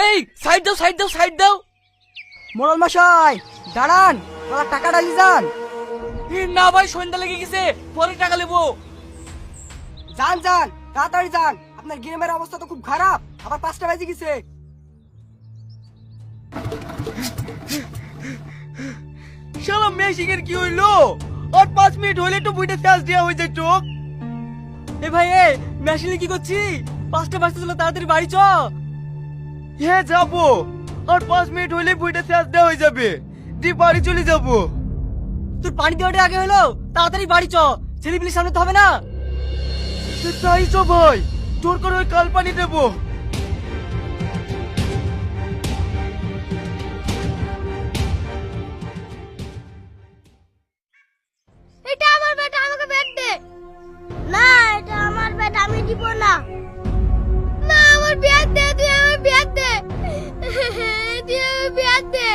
এই সাইড দাও সাইড দাও সাইড দাও। মোড়ল মশাই দাঁড়ান, ওরা টাকাটা দিয়ে যান। না ভাই সন্ধ্যা লেগে গেছে, পরে টাকা নেবো। যান যান তাড়াতাড়ি যান, আপনার গ্রামের অবস্থা তো খুব খারাপ, আবার 5টা বেজে গেছে। শালা মেশিনের কি হইলো? আর 5 মিনিট হইলে তো বুইটা চার্জ দেওয়া হয়ে যায় চোখ। এ ভাই এ মেশিনে কি করছি? 5টা বাজতে চলো, তাড়াতাড়ি বাড়ি চ। হ্যাঁ যাবো, আর 5 মিনিট হইলে বুইটা চার্জ দেওয়া হয়ে যাবে, দি বাড়ি চলে যাবো। তোর পানি দেওয়াটা আগে হলো, তাড়াতাড়ি বাড়ি চ, ছেলেপিলির সামনে তো হবে না। তাই তো ভাই, তোর করে ওই কাল পানি দেবো। এটা আমার ব্যাট, আমাকে ব্যাট দে। না এটা আমার ব্যাট, আমি দিব না। না আমার ব্যাট দে, তুই আমার ব্যাট দে। তুই আমার ব্যাট দে।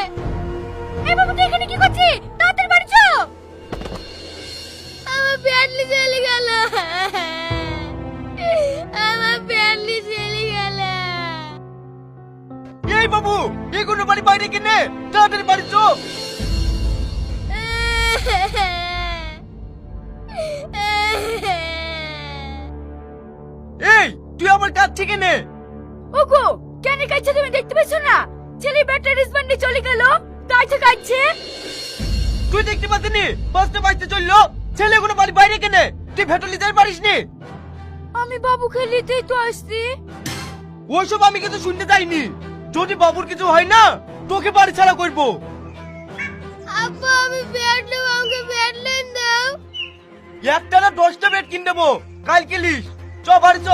এই বাবু তুই এখানে কি করছিস? তাড়াতাড়ি বাড়ি চ। আমার ব্যাট নিয়ে চলে গেল। আমার ব্যাট নিয়ে চলে গেল। এই বাবু, এগুলো বাড়ি বাইরে কিনে, তাড়াতাড়ি বাড়ি চ। এই তুই আমার কাছ থেকে নে। ওগো কেন কাছে তুমি দেখতে পেছো না? ছেলে ব্যাটারি রিসপন্ডে চলে গেল, তাই তো কাছে। তুই দেখতে পাচ্ছিনি 5টা বাজতে চললো, ছেলে কোনো বাড়ি বাইরে কিনে, তুই ভেটলি যাই পারিস নি? আমি বাবুকে নিতেই তো আসছি। ওইসব আমি কিছু শুনতে চাইনি, যদি বাবুর কিছু হয় না তোকে বাড়ি ছাড়া করবো। আব্বা আমি ব্যাট নেব, আমাকে ব্যাট লেন দাও। একটা না 10টা বেড কিনে দেবো, কালকে লিস। চ বাড়ি চ।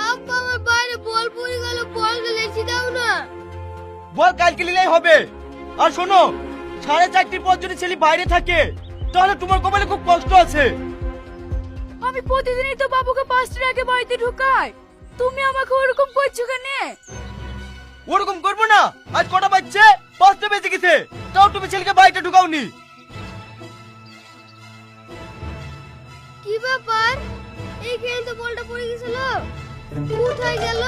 আব্বা আমার বাইরে বল পড়ে গেল, বলটা লেছি দাও না। বল কালকে নিলেই হবে। আর শোনো, 4:30 পর যদি ছেলে বাইরে থাকে তাহলে তোমার কপালে খুব কষ্ট আছে। আমি প্রতিদিনই তো বাবুকে 5টার আগে বাড়িতে ঢুকাই, তুমি আমাকে ওরকম করছো কেন? ওরকম করবো না? আজ কটা বাজছে? 5টা বেজে গেছে, তাও তুমি ছেলেকে বাড়িতে ঢুকাওনি। কি ব্যাপার? এইখানে তো বলটা পড়ে গেছিল, কোথায় গেল?